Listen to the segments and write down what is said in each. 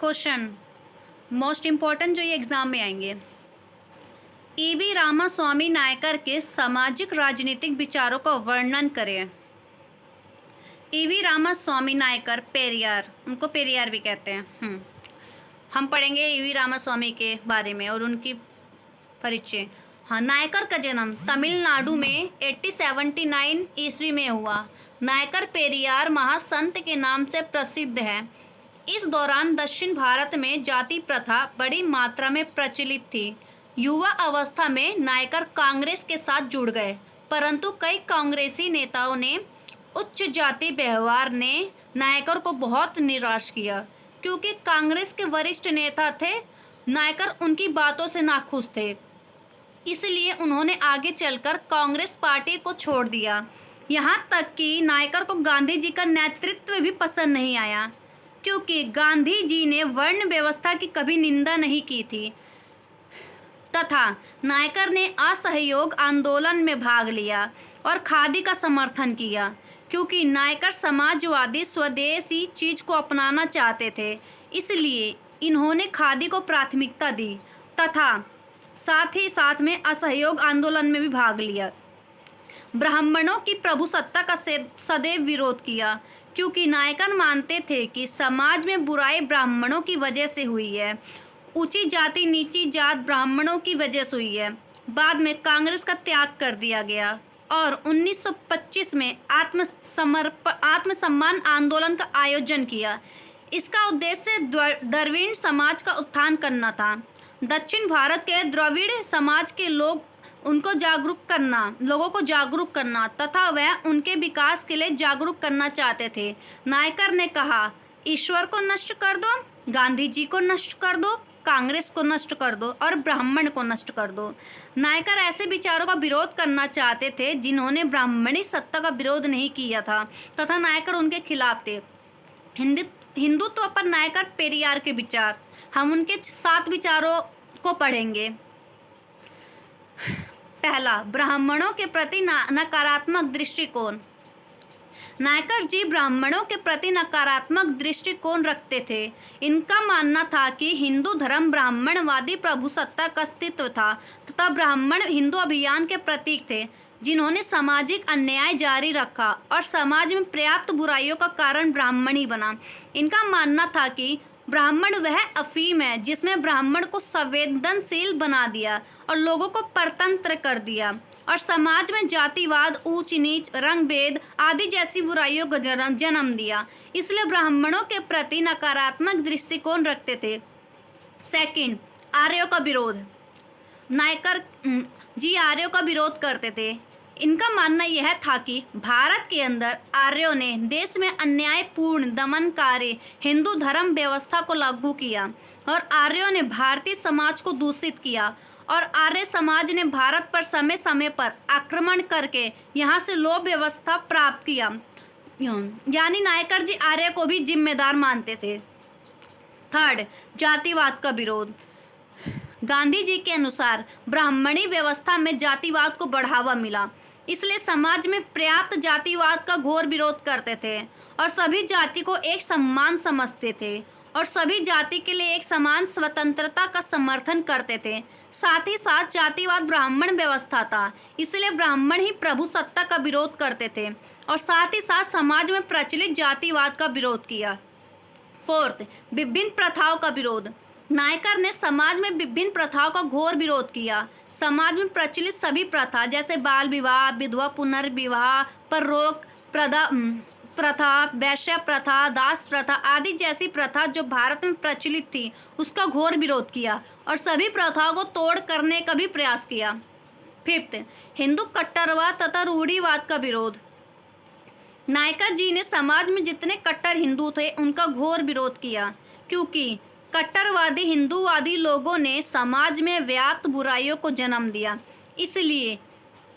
Question most important जो ये exam में आएंगे। ईवी रामास्वामी नायकर के सामाजिक राजनीतिक विचारों का वर्णन करें। ईवी रामास्वामी नायकर पेरियार, उनको पेरियार भी कहते हैं। हम पढ़ेंगे ईवी रामास्वामी के बारे में और उनकी परिचय। हाँ, नायकर का जन्म तमिलनाडु में 1879 ईस्वी में हुआ। नायकर पेरियार महासंत के नाम से प्रसिद्ध है। इस दौरान दक्षिण भारत में जाति प्रथा बड़ी मात्रा में प्रचलित थी। युवा अवस्था में नायकर कांग्रेस के साथ जुड़ गए, परंतु कई कांग्रेसी नेताओं ने उच्च जाति व्यवहार ने नायकर को बहुत निराश किया। क्योंकि कांग्रेस के वरिष्ठ नेता थे, नायकर उनकी बातों से नाखुश थे, इसलिए उन्होंने आगे चलकर कांग्रेस पार्टी को छोड़ दिया। यहाँ तक कि नायकर को गांधी जी का नेतृत्व भी पसंद नहीं आया, क्योंकि गांधी जी ने वर्ण व्यवस्था की कभी निंदा नहीं की थी तथा नायकर ने असहयोग आंदोलन में भाग लिया और खादी का समर्थन किया। क्योंकि नायकर समाजवादी स्वदेशी चीज को अपनाना चाहते थे, इसलिए इन्होंने खादी को प्राथमिकता दी तथा साथ ही साथ में असहयोग आंदोलन में भी भाग लिया। ब्राह्मणों की प्रभुसत्ता का सदैव विरोध किया, क्योंकि नायकर मानते थे कि समाज में बुराई ब्राह्मणों की वजह से हुई है, ऊंची जाति नीची जात ब्राह्मणों की वजह से हुई है। बाद में कांग्रेस का त्याग कर दिया गया और 1925 में आत्मसम्मान आंदोलन का आयोजन किया। इसका उद्देश्य द्रविड़ समाज का उत्थान करना था। दक्षिण भारत के द्रविड़ समाज के लोगों को जागरूक करना तथा वह उनके विकास के लिए जागरूक करना चाहते थे। नायकर ने कहा, ईश्वर को नष्ट कर दो, गांधी जी को नष्ट कर दो, कांग्रेस को नष्ट कर दो और ब्राह्मण को नष्ट कर दो। नायकर ऐसे विचारों का विरोध करना चाहते थे जिन्होंने ब्राह्मणी सत्ता का विरोध नहीं किया था तथा नायकर उनके खिलाफ थे। हिंदुत्व पर नायकर पेरियार के विचार, हम उनके 7 विचारों को पढ़ेंगे। पहला, ब्राह्मणों के प्रति नकारात्मक दृष्टिकोण। नायकर जी ब्राह्मणों के प्रति नकारात्मक दृष्टिकोण रखते थे। इनका मानना था कि हिंदू धर्म ब्राह्मणवादी प्रभुसत्ता का अस्तित्व था तथा ब्राह्मण हिंदू अभियान के प्रतीक थे, जिन्होंने सामाजिक अन्याय जारी रखा और समाज में पर्याप्त बुराइयों का कारण ब्राह्मण ही बना। इनका मानना था कि ब्राह्मण वह अफीम है जिसमें ब्राह्मण को संवेदनशील बना दिया और लोगों को परतंत्र कर दिया और समाज में जातिवाद, ऊंच नीच, रंग भेद आदि जैसी बुराइयों को जन्म दिया। इसलिए ब्राह्मणों के प्रति नकारात्मक दृष्टिकोण रखते थे। सेकंड, आर्यों का विरोध। नायकर जी आर्यों का विरोध करते थे। इनका मानना यह था कि भारत के अंदर आर्यों ने देश में अन्यायपूर्ण दमनकारी हिंदू धर्म व्यवस्था को लागू किया और आर्यों ने भारतीय समाज को दूषित किया और आर्य समाज ने भारत पर समय समय पर आक्रमण करके यहाँ से लोभ व्यवस्था प्राप्त किया। यानी नायकर जी आर्य को भी जिम्मेदार मानते थे। थर्ड, जातिवाद का विरोध। गांधी जी के अनुसार ब्राह्मणी व्यवस्था में जातिवाद को बढ़ावा मिला, इसलिए समाज में पर्याप्त जातिवाद का घोर विरोध करते थे और सभी जाति को एक समान समझते थे और सभी जाति के लिए एक समान स्वतंत्रता का समर्थन करते थे। साथ ही साथ जातिवाद ब्राह्मण व्यवस्था था, इसलिए ब्राह्मण ही प्रभुसत्ता का विरोध करते थे और साथ ही साथ समाज में प्रचलित जातिवाद का विरोध किया। फोर्थ, विभिन्न प्रथाओं का विरोध। नायकर ने समाज में विभिन्न प्रथाओं का घोर विरोध किया। समाज में प्रचलित सभी प्रथा जैसे बाल विवाह, विधवा पुनर्विवाह पर रोक प्रथा, वैश्य प्रथा, दास प्रथा आदि जैसी प्रथा जो भारत में प्रचलित थी उसका घोर विरोध किया और सभी प्रथाओं को तोड़ करने का भी प्रयास किया। फिफ्थ, हिंदू कट्टरवाद तथा रूढ़िवाद का विरोध। नायकर जी ने समाज में जितने कट्टर हिंदू थे उनका घोर विरोध किया, क्योंकि कट्टरवादी हिंदूवादी लोगों ने समाज में व्याप्त बुराइयों को जन्म दिया। इसलिए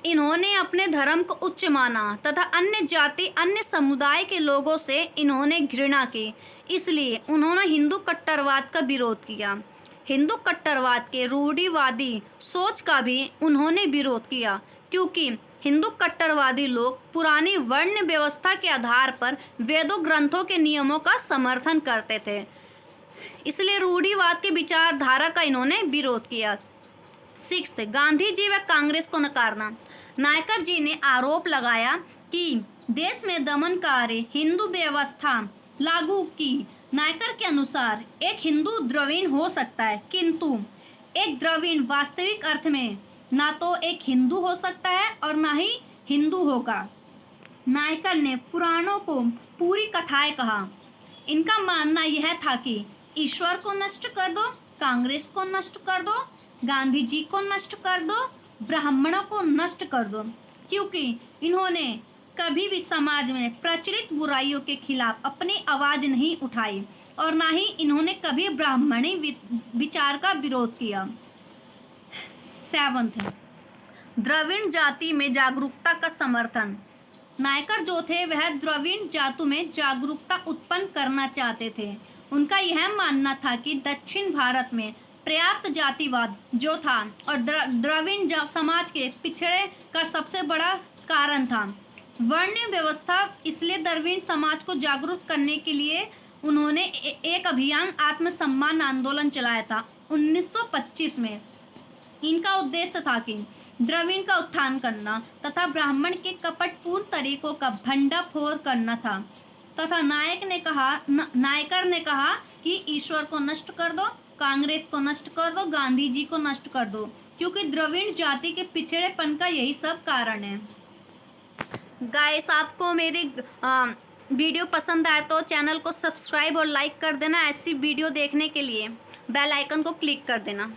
इन्होंने अपने धर्म को उच्च माना तथा अन्य जाति अन्य समुदाय के लोगों से इन्होंने घृणा की, इसलिए उन्होंने हिंदू कट्टरवाद का विरोध किया। हिंदू कट्टरवाद के रूढ़िवादी सोच का भी उन्होंने विरोध किया, क्योंकि हिंदू कट्टरवादी लोग पुरानी वर्ण व्यवस्था के आधार पर वेदों ग्रंथों के नियमों का समर्थन करते थे। इसलिए रूढ़िवाद की विचारधारा का इन्होंने विरोध किया। 6, गांधी जी व कांग्रेस को नकारना। नायकर जी ने आरोप लगाया कि देश में दमनकारी हिंदू व्यवस्था लागू की। नायकर के अनुसार एक हिंदू द्रविड़ हो सकता है, किंतु एक द्रविड़ वास्तविक अर्थ में ना तो एक हिंदू हो सकता है और ना ही हिंदू होगा। नायकर ने पुराणों को पूरी कथाएं कहा। इनका मानना यह था कि ईश्वर को नष्ट कर दो, कांग्रेस को नष्ट कर दो, गांधी जी को नष्ट कर दो, ब्राह्मणों को नष्ट कर दो, क्योंकि इन्होंने कभी भी समाज में प्रचलित बुराइयों के खिलाफ अपनी आवाज नहीं उठाई और ना ही इन्होंने कभी ब्राह्मणी विचार का विरोध किया। 7, द्रविड़ जाति में जागरूकता का समर्थन। नायकर जो थे वह द्रविड़ जातों में जागरूकता उत्पन्न करना चाहते थे। उनका यह मानना था कि दक्षिण भारत में पर्याप्त जातिवाद जो था और द्रविड़ समाज के पिछड़े का सबसे बड़ा कारण था वर्ण व्यवस्था। इसलिए द्रविड़ समाज को जागरूक करने के लिए उन्होंने एक अभियान आत्मसम्मान आंदोलन चलाया था 1925 में। इनका उद्देश्य था कि द्रविड़ का उत्थान करना तथा ब्राह्मण के कपटपूर्ण तरीकों का भंडाफोड़ करना था तथा नायकर ने कहा कि ईश्वर को नष्ट कर दो, कांग्रेस को नष्ट कर दो, गांधी जी को नष्ट कर दो, क्योंकि द्रविड़ जाति के पिछड़ेपन का यही सब कारण है। गाइस, आपको मेरी वीडियो पसंद आए तो चैनल को सब्सक्राइब और लाइक कर देना। ऐसी वीडियो देखने के लिए बेल आइकन को क्लिक कर देना।